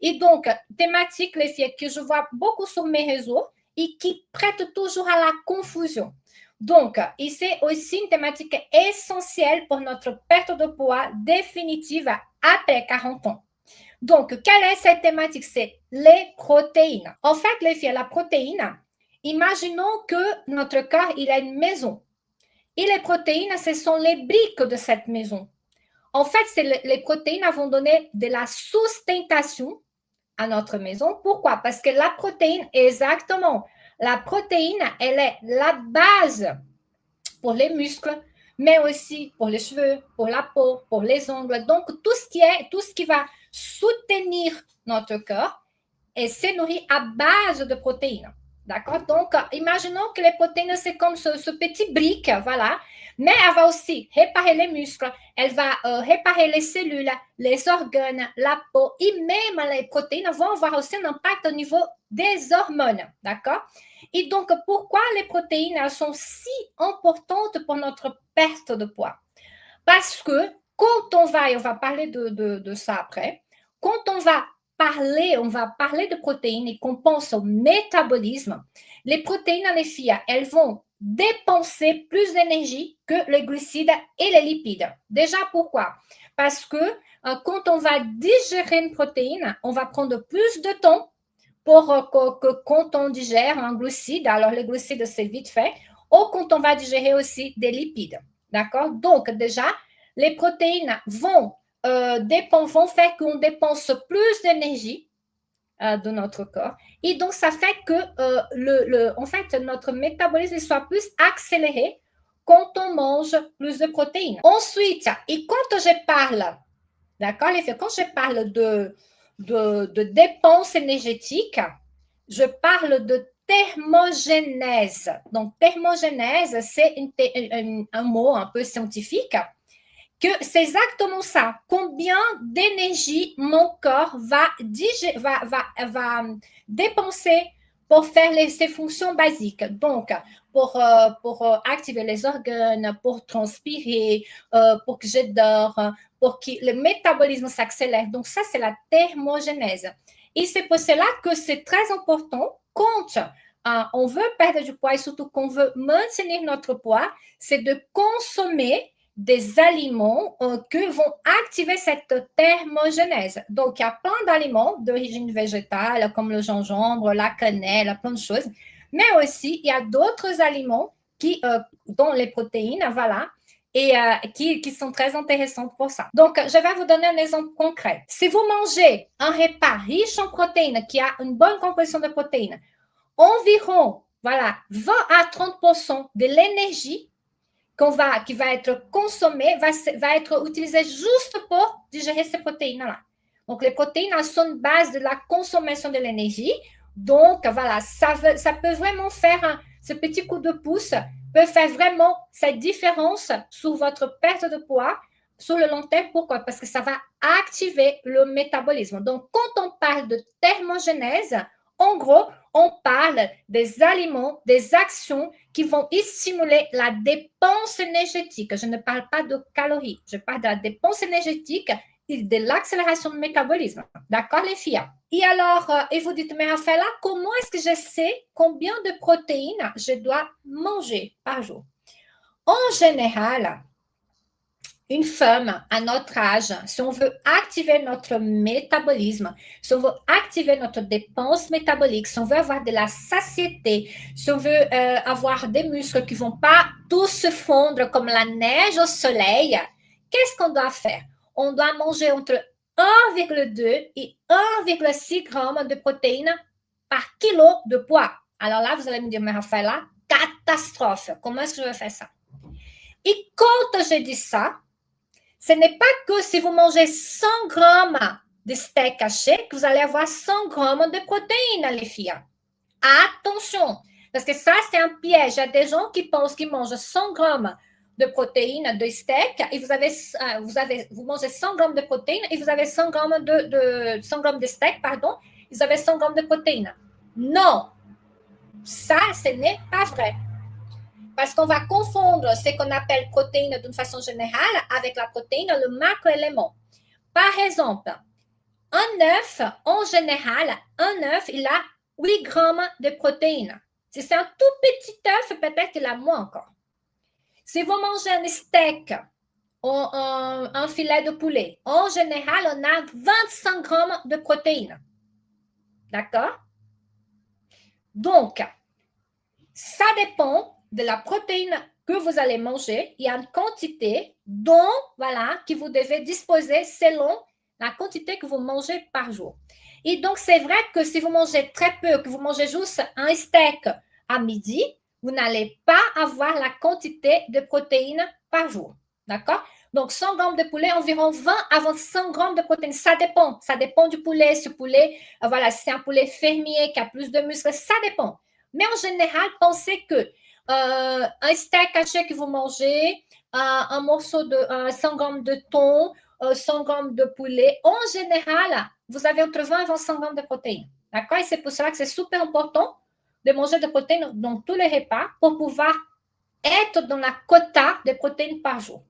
Et donc, thématique, les filles, que je vois beaucoup sur mes réseaux et qui prêtent toujours à la confusion. Donc, et c'est aussi une thématique essentielle pour notre perte de poids définitive après 40 ans. Donc, quelle est cette thématique? C'est les protéines. En fait, les filles, la protéine, imaginons que notre corps, il a une maison. Et les protéines, ce sont les briques de cette maison. En fait, les protéines vont donner de la sustentation à notre maison. Pourquoi? Parce que la protéine, exactement, la protéine, elle est la base pour les muscles, mais aussi pour les cheveux, pour la peau, pour les ongles. Donc, tout ce qui va soutenir notre corps et se nourrit à base de protéines. D'accord? Donc, imaginons que les protéines, c'est comme ce petit brique, voilà. Mais elle va aussi réparer les muscles, elle va réparer les cellules, les organes, la peau, et même les protéines vont avoir aussi un impact au niveau des hormones. D'accord? Et donc, pourquoi les protéines sont si importantes pour notre perte de poids? Parce que quand on va parler de ça après, quand on va parler de protéines et qu'on pense au métabolisme, les protéines, les filles, elles vont dépenser plus d'énergie que les glucides et les lipides. Déjà, pourquoi? Parce que quand on va digérer une protéine, on va prendre plus de temps pour que quand on digère un glucide, alors les glucides, c'est vite fait, ou quand on va digérer aussi des lipides. D'accord? Donc, déjà, les protéines vont faire qu'on dépense plus d'énergie de notre corps. Et donc, ça fait que en fait, notre métabolisme soit plus accéléré quand on mange plus de protéines. Ensuite, et quand je parle, d'accord, les filles, quand je parle de dépenses énergétiques, je parle de thermogénèse. Donc, thermogénèse, c'est un mot un peu scientifique que c'est exactement ça. Combien d'énergie mon corps va dépenser pour faire ses fonctions basiques. Donc, pour activer les organes, pour transpirer, pour que je dors, pour que le métabolisme s'accélère. Donc, ça, c'est la thermogénèse. Et c'est pour cela que c'est très important quand on veut perdre du poids et surtout qu'on veut maintenir notre poids, c'est de consommer des aliments qui vont activer cette thermogénèse. Donc, il y a plein d'aliments d'origine végétale, comme le gingembre, la cannelle, plein de choses. Mais aussi, il y a d'autres aliments dont les protéines, voilà, et qui sont très intéressantes pour ça. Donc, je vais vous donner un exemple concret. Si vous mangez un repas riche en protéines, qui a une bonne composition de protéines, environ, voilà, 20 à 30% de l'énergie qui va être consommée va être utilisée juste pour digérer ces protéines-là. Donc, les protéines sont une base de la consommation de l'énergie. Donc, voilà, ça peut vraiment faire ce petit coup de pouce, peut faire vraiment cette différence sur votre perte de poids sur le long terme. Pourquoi? Parce que ça va activer le métabolisme. Donc, quand on parle de thermogénèse, en gros, on parle des aliments, des actions qui vont stimuler la dépense énergétique. Je ne parle pas de calories, je parle de la dépense énergétique et de l'accélération du métabolisme. D'accord, les filles? Et alors, et vous dites, mais Raphaëla, comment est-ce que je sais combien de protéines je dois manger par jour? En général, une femme à notre âge, si on veut activer notre métabolisme, si on veut activer notre dépense métabolique, si on veut avoir de la satiété, si on veut avoir des muscles qui ne vont pas tous se fondre comme la neige au soleil, qu'est-ce qu'on doit faire? On doit manger entre 1,2 et 1,6 grammes de protéines par kilo de poids. Alors là, vous allez me dire, mais Raphaëla, catastrophe. Comment est-ce que je vais faire ça? Et quand je dis ça, ce n'est pas que si vous mangez 100 grammes de steak haché, que vous allez avoir 100 grammes de protéines, les filles. Attention, parce que ça, c'est un piège. Il y a des gens qui pensent qu'ils mangent 100 grammes de protéines de steak et vous mangez 100 grammes de protéines et vous avez 100 grammes 100 grammes de steak, pardon, vous avez 100 grammes de protéines. Non, ça, ce n'est pas vrai. Parce qu'on va confondre ce qu'on appelle protéines d'une façon générale avec la protéine, le macroélément. Par exemple, un œuf, en général, un œuf, il a 8 grammes de protéines. Si c'est un tout petit œuf, peut-être qu'il a moins encore. Si vous mangez un steak, un filet de poulet, en général, on a 25 grammes de protéines. D'accord? Donc, ça dépend de la protéine que vous allez manger. Il y a une quantité dont, voilà, que vous devez disposer selon la quantité que vous mangez par jour. Et donc, c'est vrai que si vous mangez très peu, que vous mangez juste un steak à midi, vous n'allez pas avoir la quantité de protéines par jour. D'accord? Donc, 100 grammes de poulet, environ 20 à 25 grammes de protéines. Ça dépend. Ça dépend du poulet. Ce poulet, voilà, si c'est un poulet fermier qui a plus de muscles, ça dépend. Mais en général, pensez que un steak haché que vous mangez, un morceau de 100 grammes de thon, 100 grammes de poulet, en général, vous avez entre 20 et 25 grammes de protéines. D'accord? Et c'est pour cela que c'est super important de manger des protéines dans tous les repas pour pouvoir être dans la quota de protéines par jour.